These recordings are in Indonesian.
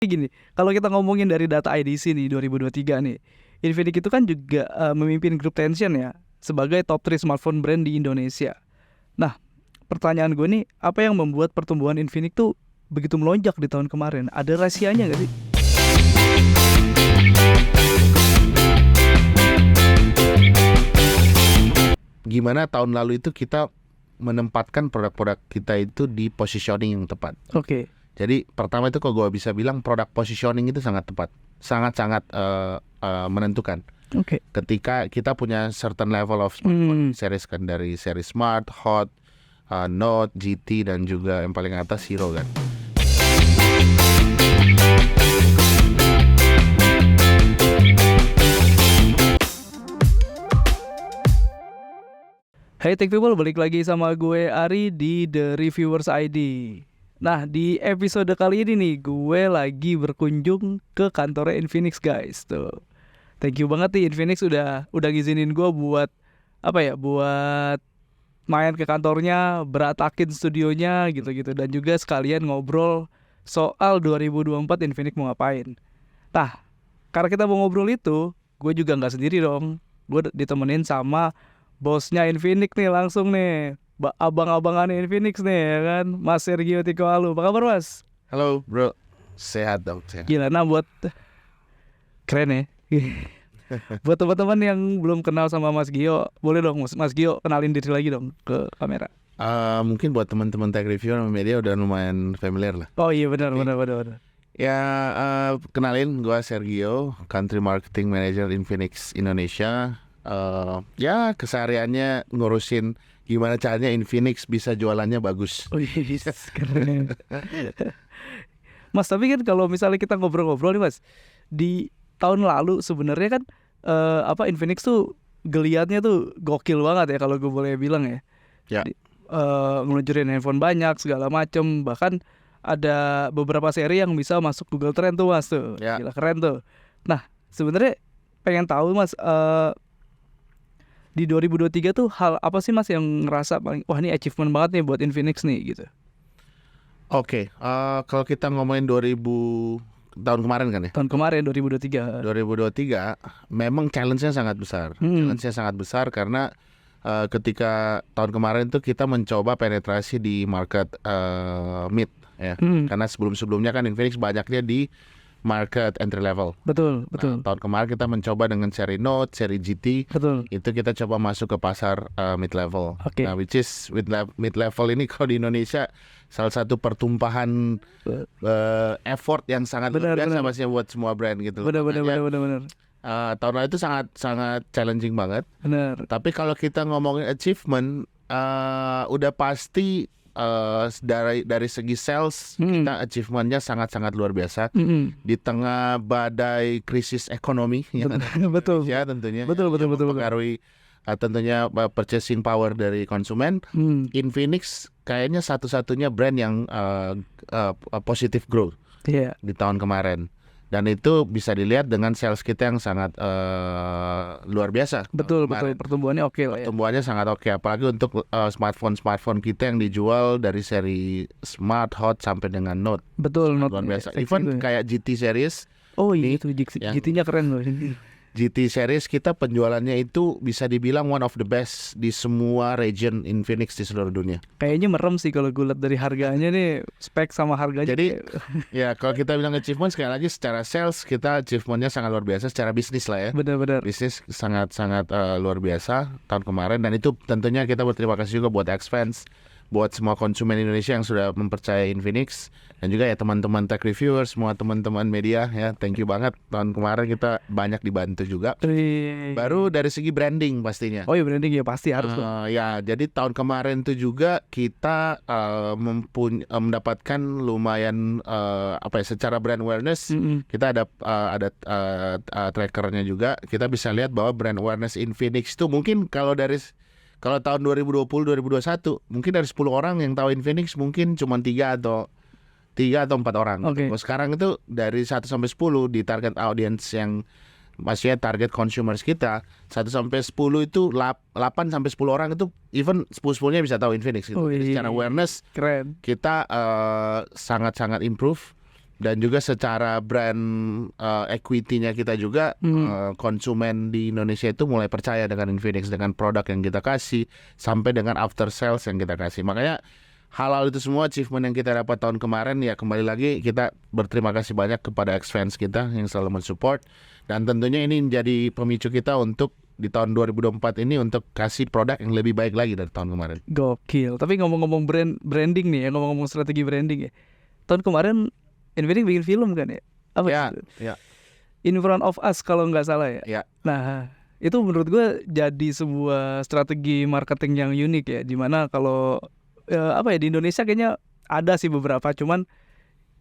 Gini, kalau kita ngomongin dari data IDC nih 2023 nih, Infinix itu kan juga memimpin grup Tension ya sebagai top 3 smartphone brand di Indonesia. Nah, pertanyaan gue nih, apa yang membuat pertumbuhan Infinix tuh begitu melonjak di tahun kemarin? Ada rahasianya nggak sih? Gimana tahun lalu itu kita menempatkan produk-produk kita itu di positioning yang tepat. Oke. Jadi pertama itu kalau gue bisa bilang produk positioning itu sangat tepat, sangat-sangat menentukan. Oke. Ketika kita punya certain level of smartphone series kan, dari seri Smart, Hot, Note, GT, dan juga yang paling atas Hero kan. Hey Tech People, balik lagi sama gue Ari di The Reviewers ID. Nah, di episode kali ini nih, gue lagi berkunjung ke kantornya Infinix guys. Tuh, thank you banget nih Infinix udah ngizinin gue buat buat main ke kantornya, beratakin studionya gitu-gitu, dan juga sekalian ngobrol soal 2024 Infinix mau ngapain. Nah, karena kita mau ngobrol itu, gue juga nggak sendiri dong. Gue ditemenin sama bosnya Infinix nih langsung nih, abang-abangan Infinix nih ya kan, Mas Sergio Tikoalu. Apa kabar Mas? Halo bro, sehat dong, sehat. Gila, nah buat keren ya. Buat teman-teman yang belum kenal sama Mas Gio, boleh dong Mas Gio kenalin diri lagi dong ke kamera. Mungkin buat teman-teman tech reviewer sama media udah lumayan familiar lah. Oh iya benar. Ya, kenalin gue Sergio, Country Marketing Manager Infinix Indonesia. Ya kesehariannya ngurusin gimana caranya Infinix bisa jualannya bagus. Oh iya, keren. Mas, tapi kan kalau misalnya kita ngobrol-ngobrol nih Mas, di tahun lalu sebenarnya kan Infinix tuh geliatnya tuh gokil banget ya kalau gue boleh bilang ya. Ya. Ngeluncurin handphone banyak segala macem, bahkan ada beberapa seri yang bisa masuk Google Trend tuh Mas tuh. Ya. Gila keren tuh. Nah, sebenarnya pengen tahu Mas, di 2023 tuh hal apa sih Mas yang ngerasa paling wah ini achievement banget nih buat Infinix nih gitu. Oke, kalau kita ngomongin tahun kemarin kan ya? Tahun kemarin 2023. 2023 memang challenge-nya sangat besar. Challenge-nya sangat besar karena ketika tahun kemarin tuh kita mencoba penetrasi di market mid ya. Karena sebelum-sebelumnya kan Infinix banyaknya di market entry level. Betul. Nah, tahun kemarin kita mencoba dengan seri Note, seri GT. Betul. Itu kita coba masuk ke pasar mid level. Oke. Nah, which is mid level ini kalau di Indonesia salah satu pertumpahan effort yang sangat luar biasa masih buat semua brand gitu. Benar. Tahun lalu itu sangat challenging banget. Benar. Tapi kalau kita ngomongin achievement, udah pasti dari segi sales kita achievementnya sangat luar biasa di tengah badai krisis ekonomi Betul. Ya tentunya. Betul. Mempengaruhi tentunya purchasing power dari konsumen. Infinix kayaknya satu-satunya brand yang positive growth di tahun kemarin. Dan itu bisa dilihat dengan sales kita yang sangat luar biasa. Betul. Pertumbuhannya oke lah ya. Pertumbuhannya sangat oke, apalagi untuk smartphone kita yang dijual dari seri Smart, Hot sampai dengan Note. Betul, Note luar biasa. Even kayak GT series. Oh iya, itu GT-nya keren loh. GT series kita penjualannya itu bisa dibilang one of the best di semua region Infinix di seluruh dunia. Kayaknya merem sih kalau gue lihat dari harganya nih, spek sama harganya. Jadi ya kalau kita bilang achievement, sekali lagi secara sales kita achievementnya sangat luar biasa, secara bisnis lah ya. Benar. Bisnis sangat luar biasa tahun kemarin, dan itu tentunya kita berterima kasih juga buat X-Fans, buat semua konsumen Indonesia yang sudah mempercayai Infinix, dan juga ya teman-teman tech reviewer, semua teman-teman media ya, thank you banget. Tahun kemarin kita banyak dibantu juga. Baru dari segi branding pastinya. Oh iya, branding ya pasti harus. Ya, jadi tahun kemarin itu juga kita mendapatkan lumayan secara brand awareness. Kita ada trackernya juga. Kita bisa lihat bahwa brand awareness Infinix itu mungkin kalau tahun 2020 2021 mungkin dari 10 orang yang tahu Infinix mungkin cuma 3 atau 4 orang. Okay. Sekarang itu dari 1 sampai 10 di target audience yang maksudnya target consumers kita 1 sampai 10 itu 8 sampai 10 orang itu even 10-10-nya bisa tahu Infinix gitu. Secara awareness keren. Kita sangat improve. Dan juga secara brand equity-nya kita juga konsumen di Indonesia itu mulai percaya dengan Infinix, dengan produk yang kita kasih sampai dengan after sales yang kita kasih. Makanya hal-hal itu semua achievement yang kita dapat tahun kemarin, ya kembali lagi kita berterima kasih banyak kepada ex-fans kita yang selalu mensupport. Dan tentunya ini menjadi pemicu kita untuk di tahun 2024 ini untuk kasih produk yang lebih baik lagi dari tahun kemarin. Gokil. Tapi ngomong-ngomong branding nih ya, ngomong-ngomong strategi branding ya. Tahun kemarin Infinix bikin film kan ya? Apa Ya, itu? ya. In Front of Us kalau nggak salah ya. Ya. Nah, itu menurut gue jadi sebuah strategi marketing yang unik ya. Dimana kalau apa ya, di Indonesia kayaknya ada sih beberapa, cuman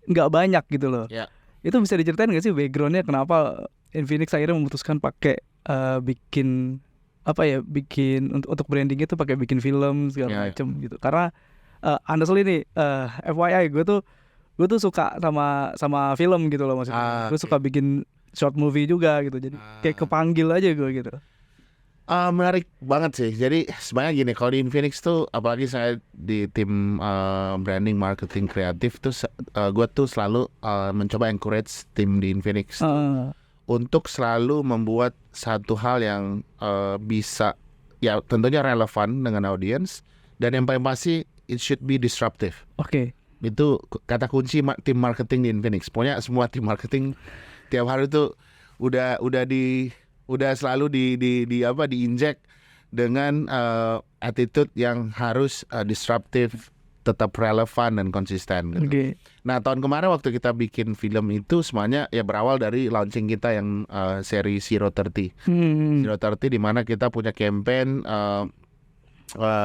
nggak banyak gitu loh. Ya. Itu bisa diceritain nggak sih backgroundnya kenapa Infinix akhirnya memutuskan pakai bikin apa ya, bikin untuk branding itu pakai bikin film segala macam gitu. Karena honestly nih, FYI gue tuh suka sama film gitu loh maksudnya. Gue suka bikin short movie juga gitu. Jadi kayak kepanggil aja gue gitu. Menarik banget sih. Jadi sebenarnya gini, kalau di Infinix tuh, apalagi saya di tim branding, marketing, kreatif tuh, gue tuh selalu mencoba encourage tim di Infinix untuk selalu membuat satu hal yang bisa, ya tentunya relevan dengan audience, dan yang paling pasti it should be disruptive. Oke. Itu kata kunci tim marketing di Infinix. Pokoknya semua tim marketing tiap hari tuh udah selalu diinjek dengan attitude yang harus disruptive, tetap relevan dan konsisten gitu. Okay. Nah, tahun kemarin waktu kita bikin film itu semuanya ya berawal dari launching kita yang seri Zero 30. Zero 30 di mana kita punya campaign,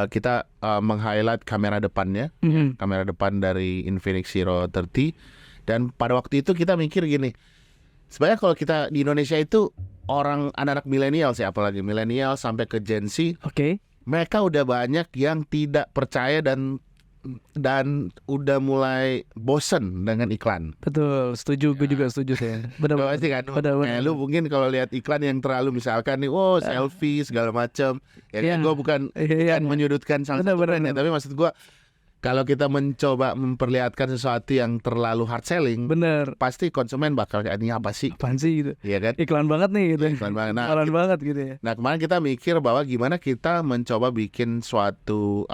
kita meng-highlight kamera depannya, kamera depan dari Infinix Zero 30. Dan pada waktu itu kita mikir gini, sebenarnya kalau kita di Indonesia itu anak-anak milenial sih, apalagi milenial sampai ke Gen Z, mereka udah banyak yang tidak percaya dan udah mulai bosen dengan iklan. Betul, setuju, gue juga setuju sih. Benar pasti kan. Benar. Lu mungkin kalau lihat iklan yang terlalu misalkan nih, selfie segala macam. Ya, gue bukan menyudutkan salah satu brand ya, tapi maksud gue kalau kita mencoba memperlihatkan sesuatu yang terlalu hard selling, pasti konsumen bakal kayak, ini apa sih? Apaan sih gitu? Iya kan? Iklan banget nih gitu. Iklan banget. Iklan banget gitu ya. Nah, kemarin kita mikir bahwa gimana kita mencoba bikin suatu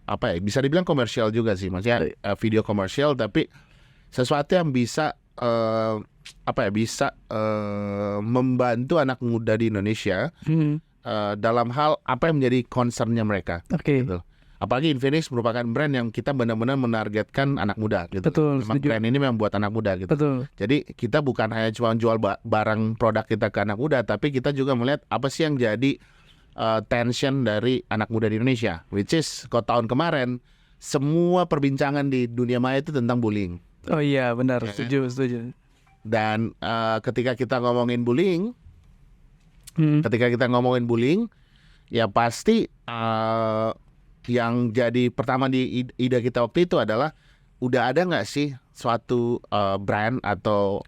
apa ya? Bisa dibilang komersial juga sih, maksudnya video komersial, tapi sesuatu yang bisa bisa membantu anak muda di Indonesia dalam hal apa yang menjadi concernnya mereka. Gitu. Apalagi Infinix merupakan brand yang kita benar-benar menargetkan anak muda gitu. Betul, memang brand ini memang buat anak muda gitu. Betul. Jadi kita bukan hanya cuma jual barang produk kita ke anak muda, tapi kita juga melihat apa sih yang jadi tension dari anak muda di Indonesia. Which is kalau tahun kemarin semua perbincangan di dunia maya itu tentang bullying. Oh iya, benar, setuju. Dan ketika kita ngomongin bullying, ya pasti yang jadi pertama di ide kita waktu itu adalah, udah ada nggak sih suatu brand atau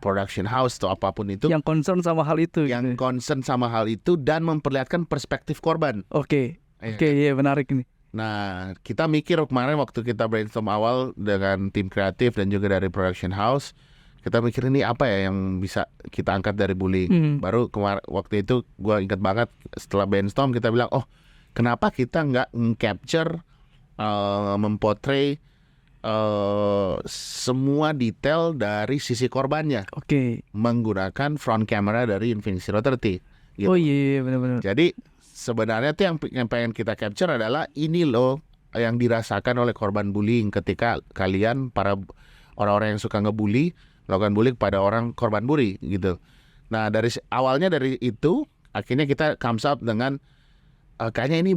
production house atau apapun itu yang concern sama hal itu, concern sama hal itu dan memperlihatkan perspektif korban. Oke, iya menarik nih. Nah, kita mikir kemarin waktu kita brainstorm awal dengan tim kreatif dan juga dari production house, kita mikir ini apa ya yang bisa kita angkat dari bullying. Baru waktu itu gue ingat banget setelah brainstorm kita bilang, kenapa kita nggak capture, mempotray semua detail dari sisi korbannya, menggunakan front camera dari Infinix Zero 30. Gitu. Oh iya, benar-benar. Jadi sebenarnya tuh yang pengen kita capture adalah ini loh yang dirasakan oleh korban bullying ketika kalian para orang-orang yang suka ngebully melakukan bullying pada orang korban bully gitu. Nah, awalnya dari itu akhirnya kita comes up dengan kayaknya ini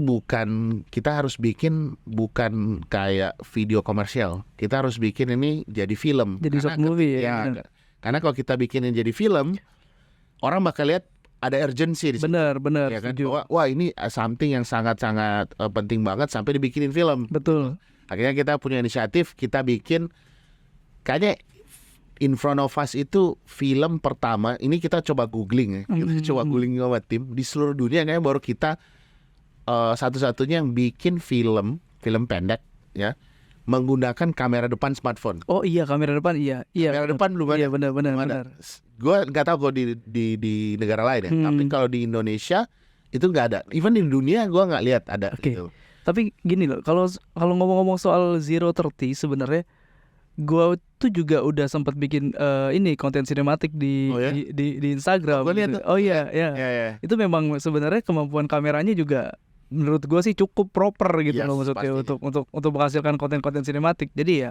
kita harus bikin bukan kayak video komersial. Kita harus bikin ini jadi film. Jadi short movie ya. Karena kalau kita bikin ini jadi film, orang bakal lihat ada urgency di situ. Benar, ya kan? Wah, ini something yang sangat-sangat penting banget sampai dibikinin film. Betul. Akhirnya kita punya inisiatif, kita bikin kayaknya In Front of Us itu film pertama. Ini kita coba googling ya. Kita coba googling sama tim di seluruh dunia, kayaknya baru kita satu-satunya yang bikin film pendek ya, menggunakan kamera depan smartphone. Oh iya, kamera depan iya. Kamera depan belum ada. Iya benar. Gue nggak tahu kok di negara lain ya. Tapi kalau di Indonesia itu nggak ada. Even di dunia gue nggak lihat ada. Oke. Gitu. Tapi gini loh, kalau ngomong-ngomong soal 030 sebenarnya gue tuh juga udah sempat bikin ini konten sinematik di Instagram. Gue lihat gitu. tuh. Oh iya. Ya. Itu memang sebenarnya kemampuan kameranya juga menurut gue sih cukup proper gitu loh maksudnya untuk menghasilkan konten-konten sinematik. Jadi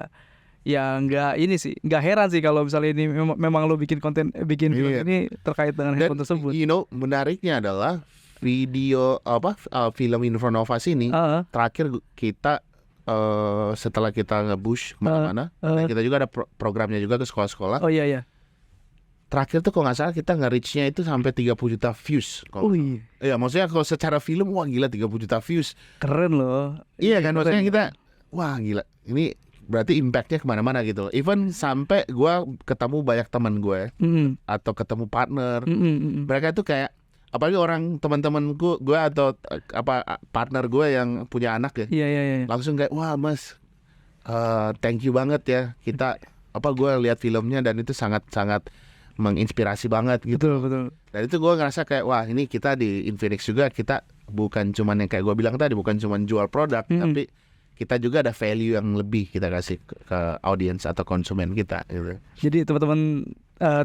ya nggak ini sih, nggak heran sih kalau misalnya ini memang lo bikin film ini terkait dengan handphone tersebut. Menariknya adalah video film Infronova ini terakhir kita setelah kita nge-push kemana-mana, kita juga ada programnya juga ke sekolah-sekolah. Oh iya. Terakhir tuh kalau nggak salah kita nge-reach-nya itu sampai 30 juta views. Iya, maksudnya kalau secara film wah gila 30 juta views. Keren loh. Iya kan, maksudnya kita wah gila. Ini berarti impact-nya kemana-mana gitu. Even sampai gue ketemu banyak teman gue atau ketemu partner. Mereka tuh kayak apalagi orang teman-temanku gue atau partner gue yang punya anak ya. Iya. Langsung kayak wah mas, thank you banget ya kita gue lihat filmnya dan itu sangat-sangat menginspirasi banget gitu. Betul. Dan itu gue ngerasa kayak wah ini kita di Infinix juga kita bukan cuman yang kayak gue bilang tadi bukan cuman jual produk tapi kita juga ada value yang lebih kita kasih ke audiens atau konsumen kita gitu. Jadi teman-teman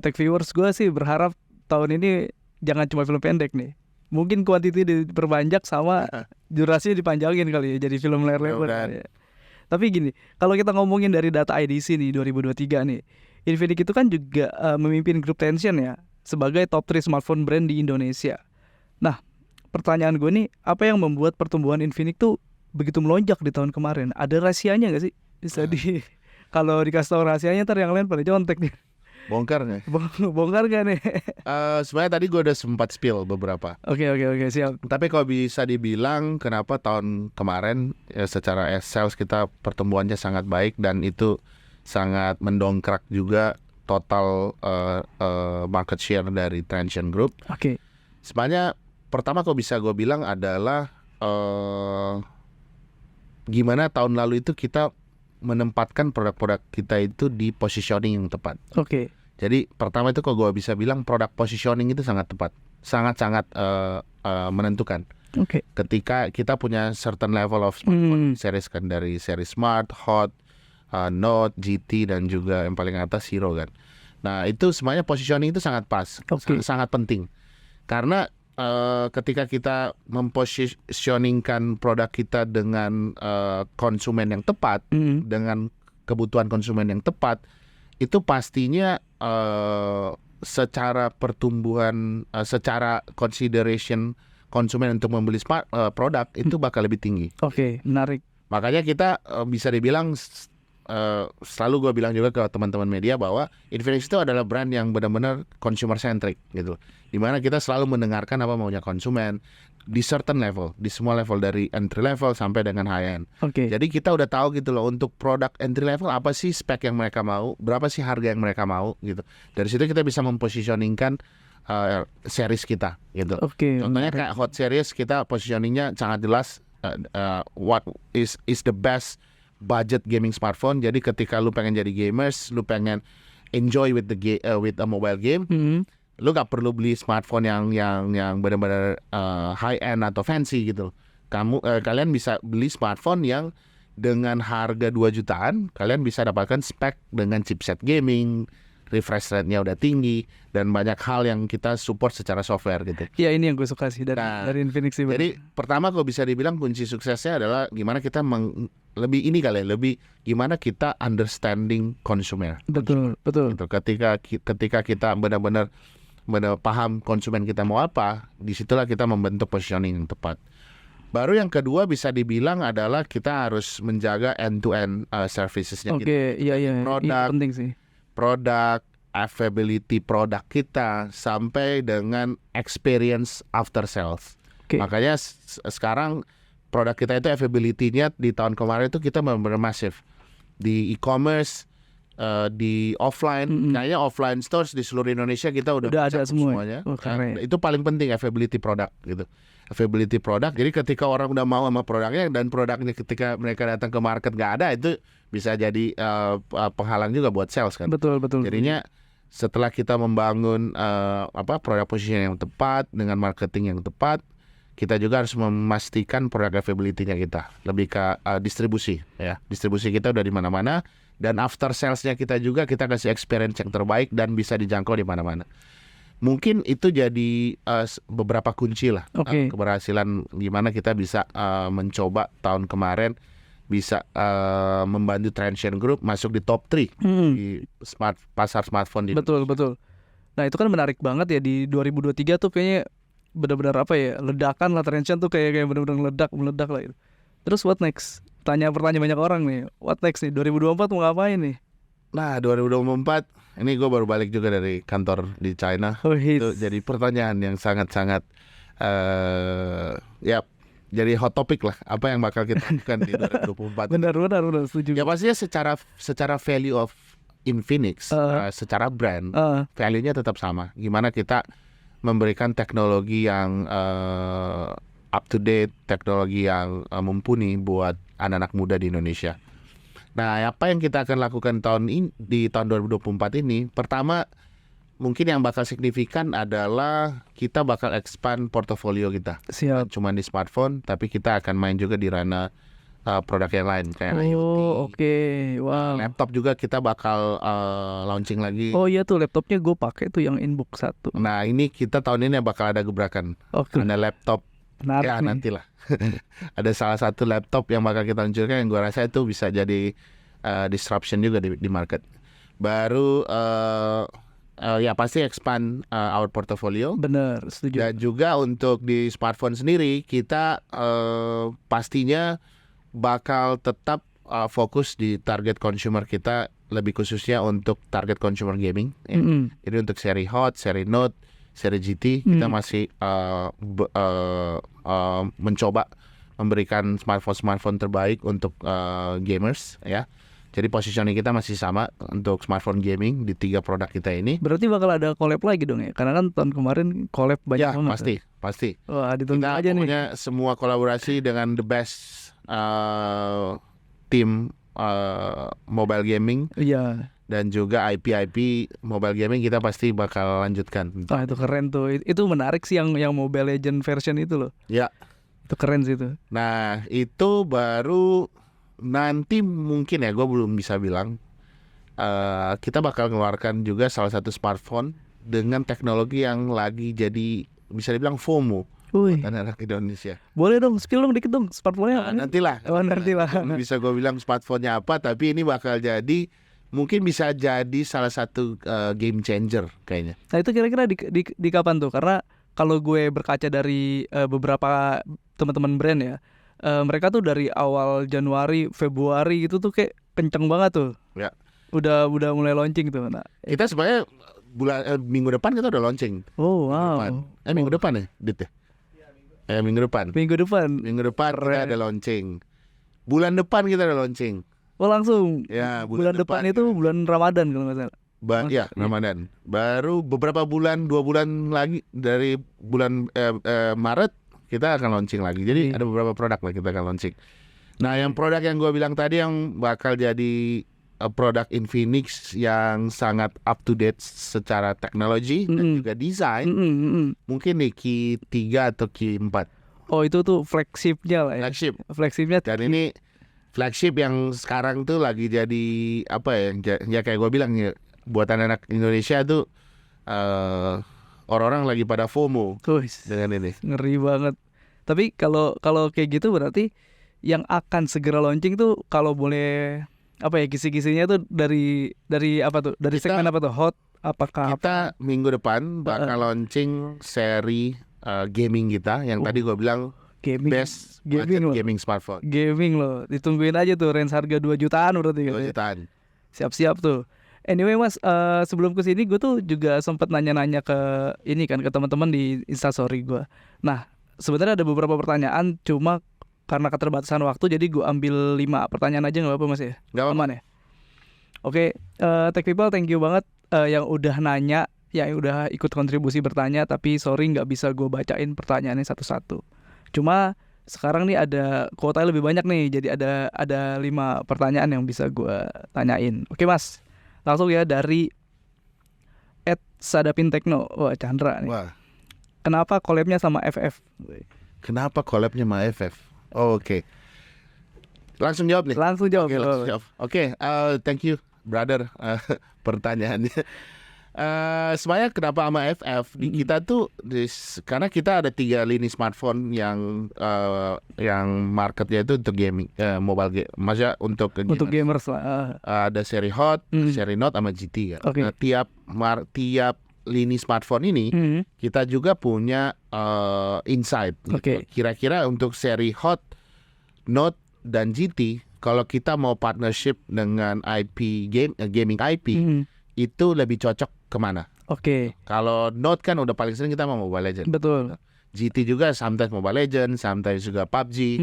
tech viewers gue sih berharap tahun ini jangan cuma film pendek nih. Mungkin kuantiti diperbanyak sama durasinya dipanjangin kali ya jadi film layar lebar. Ya. Tapi gini, kalau kita ngomongin dari data IDC nih 2023 nih, Infinix itu kan juga memimpin grup Tension ya sebagai top 3 smartphone brand di Indonesia. Nah, pertanyaan gue nih, apa yang membuat pertumbuhan Infinix tuh begitu melonjak di tahun kemarin? Ada rahasianya nggak sih? Bisa kalau dikasih tahu rahasianya ntar yang lain pada contek nih. Bongkar nggak? Bongkar nggak nih? Sebenarnya tadi gue udah sempat spill beberapa. Oke, siap. Tapi kalau bisa dibilang kenapa tahun kemarin ya secara sales kita pertumbuhannya sangat baik dan itu sangat mendongkrak juga total market share dari Tension Group. Oke. Sebenarnya pertama kalau bisa gue bilang adalah gimana tahun lalu itu kita menempatkan produk-produk kita itu di positioning yang tepat. Oke. Jadi pertama itu kalau gue bisa bilang produk positioning itu sangat tepat, sangat menentukan. Oke. Ketika kita punya certain level of smartphone series kan dari seri Smart, Hot, Note, GT dan juga yang paling atas Hero kan. Nah itu semuanya positioning itu sangat pas, sangat penting. Karena ketika kita mempositioningkan produk kita dengan konsumen yang tepat, dengan kebutuhan konsumen yang tepat, itu pastinya secara pertumbuhan, secara consideration konsumen untuk membeli produk itu bakal lebih tinggi. Oke, menarik. Makanya kita bisa dibilang selalu gue bilang juga ke teman-teman media bahwa Infinix itu adalah brand yang benar-benar consumer centric gitu. Dimana kita selalu mendengarkan apa maunya konsumen di certain level, di semua level dari entry level sampai dengan high end. Jadi kita udah tahu gitu loh untuk produk entry level apa sih spek yang mereka mau, berapa sih harga yang mereka mau gitu. Dari situ kita bisa mempositioningkan series kita gitu. Contohnya kayak Hot series kita positioningnya sangat jelas what is the best budget gaming smartphone. Jadi ketika lu pengen jadi gamers, lu pengen enjoy with a mobile game, lu gak perlu beli smartphone yang benar-benar high end atau fancy gitu. Kalian bisa beli smartphone yang dengan harga 2 jutaan, kalian bisa dapatkan spek dengan chipset gaming, refresh rate-nya udah tinggi dan banyak hal yang kita support secara software gitu. Iya, ini yang gue suka sih dari Infinix sih. Jadi pertama kalau bisa dibilang kunci suksesnya adalah gimana kita lebih gimana kita understanding consumer. Betul. Gitu. Ketika kita benar-benar paham konsumen kita mau apa, disitulah kita membentuk positioning yang tepat. Baru yang kedua bisa dibilang adalah kita harus menjaga end-to-end servicesnya. Iya, penting sih. Produk, availability produk kita sampai dengan experience after sales. Makanya sekarang produk kita itu availability-nya di tahun kemarin itu kita benar-benar masif di e-commerce, di offline. Kayaknya offline stores di seluruh Indonesia kita udah ada semuanya. Itu paling penting availability produk gitu. availability produk. Jadi ketika orang udah mau sama produknya dan produknya ketika mereka datang ke market nggak ada, itu bisa jadi penghalang juga buat sales kan. Betul. Jadinya setelah kita membangun produk position yang tepat dengan marketing yang tepat, kita juga harus memastikan produk availability-nya kita lebih ke distribusi ya. Distribusi kita udah di mana-mana, dan after sales-nya kita juga kita kasih experience yang terbaik dan bisa dijangkau di mana-mana. Mungkin itu jadi beberapa kunci lah keberhasilan gimana kita bisa mencoba tahun kemarin bisa membantu Transsion Group masuk di top 3 di pasar smartphone di Betul. Nah itu kan menarik banget ya, di 2023 tuh kayaknya benar-benar ledakan lah Transsion tuh, kayak benar-benar meledak lah itu. Terus what next? Pertanyaan banyak orang nih, what next nih 2024 mau ngapain nih? Nah 2024 ini gue baru balik juga dari kantor di China. Itu jadi pertanyaan yang sangat-sangat jadi hot topic lah. Apa yang bakal kita lakukan di 2024? Benar, setuju. Ya pastinya secara value of Infinix, secara brand, value-nya tetap sama. Gimana kita memberikan teknologi yang up to date, teknologi yang mumpuni buat anak-anak muda di Indonesia. Nah, apa yang kita akan lakukan di tahun 2024 ini? Pertama, mungkin yang bakal signifikan adalah kita bakal expand portofolio kita. Siap. Cuma di smartphone, tapi kita akan main juga di ranah produk yang lain kayak IoT. Wow. Laptop juga kita bakal launching lagi. Oh iya tuh, laptopnya gue pakai tuh yang Inbook 1. Nah, ini kita tahun ini bakal ada gebrakan. Ada laptop. Menarik nih. Nantilah. Ada salah satu laptop yang bakal kita luncurkan yang gue rasa itu bisa jadi disruption juga di market. Baru ya pasti expand our portfolio. Bener, setuju. Dan juga untuk di smartphone sendiri kita pastinya bakal tetap fokus di target consumer kita, lebih khususnya untuk target consumer gaming. Ya. Jadi untuk seri Hot, seri Note, seri GT kita masih mencoba memberikan smartphone terbaik untuk gamers ya. Jadi positioning kita masih sama untuk smartphone gaming di 3 produk kita ini. Berarti bakal ada collab lagi dong ya? Karena kan tahun kemarin collab banyak banget. Ya pasti. Wah, ditunggu kita aja nih. Punya semua kolaborasi dengan the best tim mobile gaming. Iya. Dan juga IP mobile gaming kita pasti bakal lanjutkan. Wah, itu keren tuh. Itu menarik sih yang Mobile Legend version itu loh. Ya. Itu keren sih itu. Nah, itu baru nanti mungkin ya, gue belum bisa bilang. Kita bakal mengeluarkan juga salah satu smartphone dengan teknologi yang lagi jadi bisa dibilang FOMO buat anak-anak Indonesia. Boleh dong, spill dong dikit dong smartphone-nya. Nantilah. Belum bisa gue bilang smartphone-nya apa, tapi ini bakal jadi mungkin bisa jadi salah satu game changer kayaknya. Nah itu kira-kira di kapan tuh? Karena kalau gue berkaca dari beberapa teman-teman brand ya, mereka tuh dari awal Januari, Februari gitu tuh kayak kenceng banget tuh. Ya. Udah mulai launching tuh. Nah, kita sebenarnya minggu depan kita udah launching. Oh wow. Minggu depan ya, Dit ya? Minggu depan. Minggu depan kita ada launching. Bulan depan kita ada launching. Oh langsung. Ya, bulan depan itu bulan Ramadan kalau nggak salah. Ya, Ramadan. Baru beberapa bulan, 2 bulan lagi dari bulan Maret kita akan launching lagi. Jadi ada beberapa produk lah kita akan launching. Nah, yang produk yang gue bilang tadi yang bakal jadi produk Infinix yang sangat up to date secara teknologi dan juga desain, mungkin di Q3 atau Q4. Oh, itu tuh flagshipnya lah ya. Flagshipnya. Dan ini flagship yang sekarang tuh lagi jadi apa ya kayak gue bilang ya, buat anak-anak Indonesia tuh orang-orang lagi pada FOMO dengan ini. Ngeri banget. Tapi kalau kayak gitu berarti yang akan segera launching tuh kalau boleh kisi-kisinya tuh dari apa tuh? Dari segmen apa tuh? Hot apakah? Kita minggu depan bakal launching seri gaming kita yang tadi gue bilang best gaming smartphone. Gaming loh, ditungguin aja tuh, range harga 2 jutaan berarti. 2 jutaan. Siap-siap tuh. Anyway Mas, sebelum kesini gue tuh juga sempat nanya-nanya ke teman-teman di Instastory gue. Nah sebenarnya ada beberapa pertanyaan, cuma karena keterbatasan waktu jadi gue ambil 5 pertanyaan aja, nggak apa-apa Mas ya? Nggak apa-apa. Aman ya? Oke, Tech People thank you banget yang udah nanya, yang udah ikut kontribusi bertanya. Tapi sorry nggak bisa gue bacain pertanyaannya satu-satu. Cuma sekarang nih ada kuota lebih banyak nih, jadi ada 5 pertanyaan yang bisa gue tanyain. Oke Mas, langsung ya dari @sadapintekno. Wah Chandra nih. Wah, Kenapa collabnya sama FF? kenapa collabnya sama FF? Oh, oke. Langsung jawab nih. Langsung jawab. Oke, langsung jawab. Oke, thank you, brother. Pertanyaannya. Sebenarnya kenapa sama FF? Di kita tuh, karena kita ada 3 lini smartphone yang marketnya itu untuk gaming, mobile game. Maksudnya untuk gamers lah. Ada seri Hot, seri Note, sama GT kan. Oke. Nah, tiap lini smartphone ini kita juga punya insight. Oke. Kira-kira untuk seri Hot, Note, dan GT, kalau kita mau partnership dengan IP gaming IP, itu lebih cocok kemana? Oke. Kalau Note kan udah paling sering kita mau Mobile Legends. Betul. GT juga sometimes Mobile Legends, sometimes juga PUBG.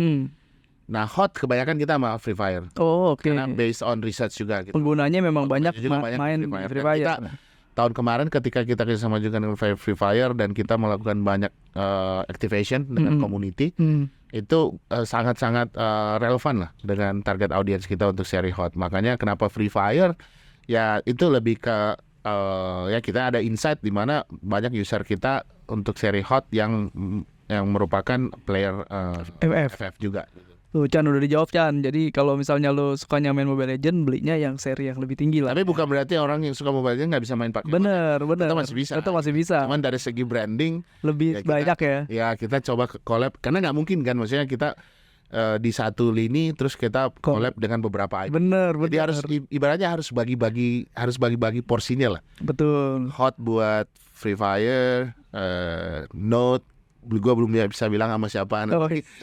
Nah, Hot kebanyakan kita sama Free Fire. Oh, oke. Karena based on research juga gitu. Penggunanya memang banyak juga banyak main Free Fire. Kita, tahun kemarin ketika kita kerjasama juga dengan Free Fire dan kita melakukan banyak activation dengan community, itu sangat-sangat relevan lah dengan target audiens kita untuk seri Hot. Makanya kenapa Free Fire, ya itu lebih ke ya kita ada insight di mana banyak user kita untuk seri Hot yang merupakan player FF juga. Tuh Chan udah dijawab Chan. Jadi kalau misalnya lo sukanya main Mobile Legends, belinya yang seri yang lebih tinggi lah. Tapi bukan berarti orang yang suka Mobile Legends nggak bisa main pakai. Bener. Tetap masih bisa. Tetap masih bisa. Cuman dari segi branding lebih ya kita, banyak ya. Ya kita coba collab, karena nggak mungkin kan, maksudnya kita di satu lini terus kita collab dengan beberapa IP. Bener. Jadi harus ibaratnya harus bagi-bagi porsinya lah. Betul. Hot buat Free Fire, Note, gue belum bisa bilang sama siapa.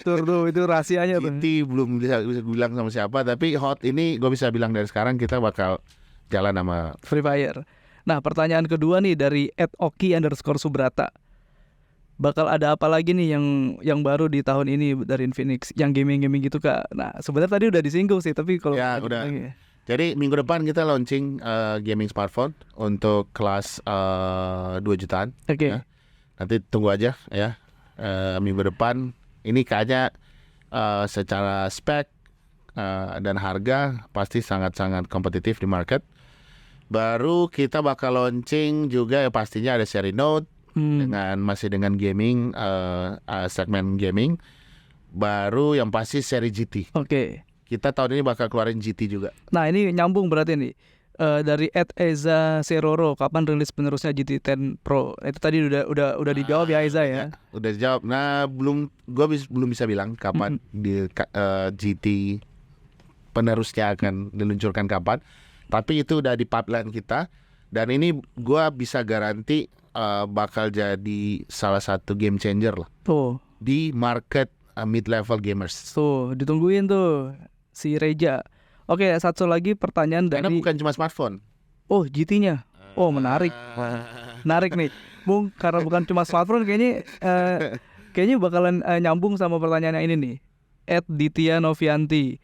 Itu rahasianya tuh. GT belum bisa bilang sama siapa, tapi Hot ini gue bisa bilang dari sekarang kita bakal jalan sama Free Fire. Nah, pertanyaan kedua nih dari @oki_subrata. Bakal ada apa lagi nih yang baru di tahun ini dari Infinix yang gaming gitu Kak? Nah, sebenarnya tadi udah disinggung sih, tapi kalau ya udah. Jadi minggu depan kita launching gaming smartphone untuk kelas 2 jutaan. Oke. Ya. Nanti tunggu aja ya. Minggu depan ini kayaknya secara spek dan harga pasti sangat-sangat kompetitif di market. Baru kita bakal launching juga ya pastinya ada seri Note masih dengan gaming, segmen gaming. Baru yang pasti seri GT. Oke. Kita tahun ini bakal keluarin GT juga. Nah ini nyambung berarti nih. Dari @Eza Seroro, kapan rilis penerusnya GT10 Pro? Itu tadi udah dijawab ya Eza ya. Udah dijawab. Nah, belum bisa bilang kapan GT penerusnya akan diluncurkan kapan. Tapi itu udah di pipeline kita, dan ini gua bisa garanti bakal jadi salah satu game changer lah. Tuh. Di market mid-level gamers. Tuh, ditungguin tuh si Reja. Oke, satu lagi pertanyaan Karena dari. bukan cuma smartphone. Oh, GT-nya. Oh, menarik. Menarik nih. Bung, karena bukan cuma smartphone kayaknya bakalan nyambung sama pertanyaan yang ini nih. @Ditya Novianti.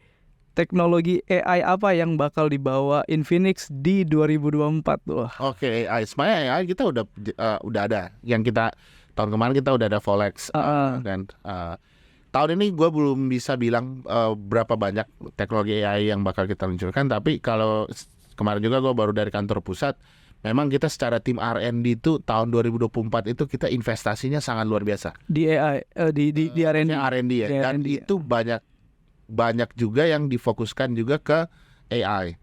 Teknologi AI apa yang bakal dibawa Infinix di 2024 tuh? Oke, AI. Sebenarnya AI kita udah ada. Yang kita tahun kemarin kita udah ada Volex dan tahun ini gue belum bisa bilang berapa banyak teknologi AI yang bakal kita luncurkan. Tapi kalau kemarin juga gue baru dari kantor pusat, memang kita secara tim R&D itu tahun 2024 itu kita investasinya sangat luar biasa. Di AI, di R&D. R&D ya. Dan itu banyak juga yang difokuskan juga ke AI.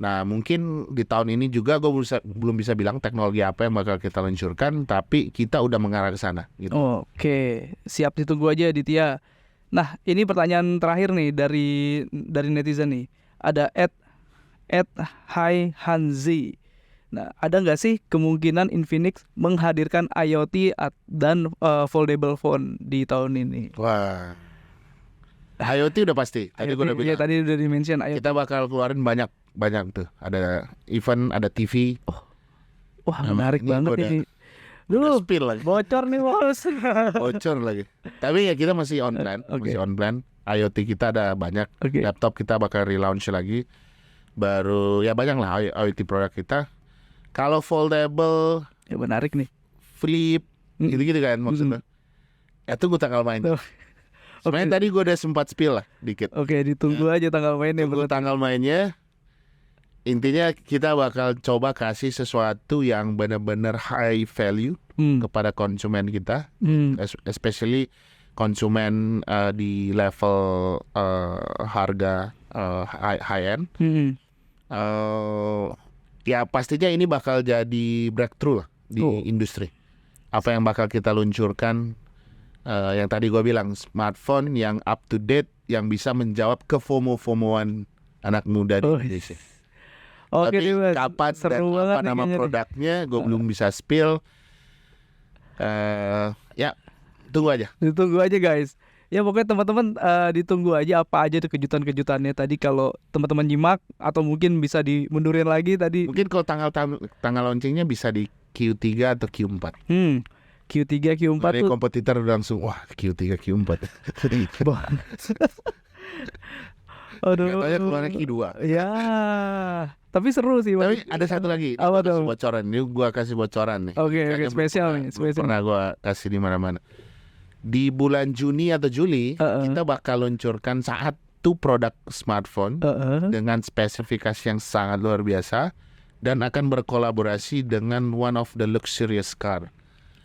Nah mungkin di tahun ini juga gue belum bisa bilang teknologi apa yang bakal kita luncurkan, tapi kita udah mengarah ke sana. Gitu. Oke, siap ditunggu aja Ditya. Nah ini pertanyaan terakhir nih dari netizen nih. Ada @Hai Hanzi. Nah ada nggak sih kemungkinan Infinix menghadirkan IoT dan foldable phone di tahun ini? Wah. IoT udah pasti. Tadi gue udah bilang. Ya, tadi udah di-mention IoT. Kita bakal keluarin banyak tuh. Ada event, ada TV. Wah, menarik banget ini. Dulu spill lagi. Bocor nih, Bos. Bocor lagi. Tapi ya kita masih on plan, masih on plan. IoT kita ada banyak. Laptop kita bakal relaunch lagi. Baru ya banyak lah IoT produk kita. Kalau foldable, ya menarik nih. Flip, gitu-gitu kan maksudnya. Ya tunggu tanggal main. Sebenarnya tadi gue udah sempat spill lah dikit. Oke, ditunggu aja tanggal mainnya. Tunggu tanggal mainnya. Intinya kita bakal coba kasih sesuatu yang benar-benar high value kepada konsumen kita, especially konsumen di level harga high end. Ya pastinya ini bakal jadi breakthrough lah di industri. Apa yang bakal kita luncurkan, yang tadi gue bilang, smartphone yang up to date, yang bisa menjawab ke FOMO-FOMOan anak muda di Indonesia. Oke, tapi Mas. kapan Seru dan banget apa nama produknya gue belum bisa spill. Ya tunggu aja. Ditunggu aja guys. Ya pokoknya teman-teman ditunggu aja apa aja tuh kejutan-kejutannya tadi, kalau teman-teman nyimak, atau mungkin bisa dimundurin lagi tadi. Mungkin kalau tanggal launchingnya bisa di Q3 atau Q4. Q3, Q4 Jadi tuh kompetitor udah langsung wah Q3, Q4. Aduh. Katanya keluarnya Q2. Ya, tapi seru sih. Tapi ada satu lagi. Apa tuh? Bocoran. Ini gua kasih bocoran nih. Oke, spesial nih, spesial. Pernah gua kasih di mana-mana. Di bulan Juni atau Juli kita bakal luncurkan satu produk smartphone dengan spesifikasi yang sangat luar biasa dan akan berkolaborasi dengan one of the luxurious car.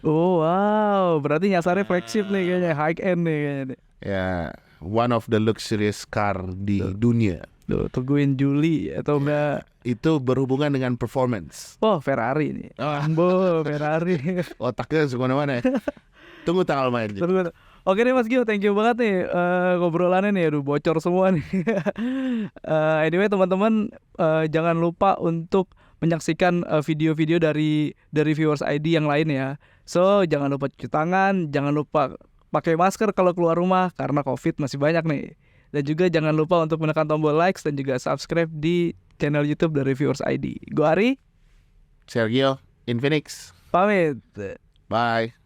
Oh wow, berarti nyasarnya flagship nih kayaknya, high end nih kayaknya. Ya, one of the luxurious car di dunia. Tuh, tungguin Juli atau enggak. Itu berhubungan dengan performance. Oh, Ferrari nih. Ferrari. Otaknya langsung mana-mana ya. Tunggu tanggal main. Oke nih Mas Gio, thank you banget nih ngobrolannya nih, aduh bocor semua nih. Anyway teman-teman, jangan lupa untuk menyaksikan video-video dari Viewers ID yang lain ya. So jangan lupa cuci tangan, jangan lupa pakai masker kalau keluar rumah karena COVID masih banyak nih. Dan juga jangan lupa untuk menekan tombol likes dan juga subscribe di channel YouTube dari Viewers ID. Gue Ari, Sergio, Infinix. pamit. Bye.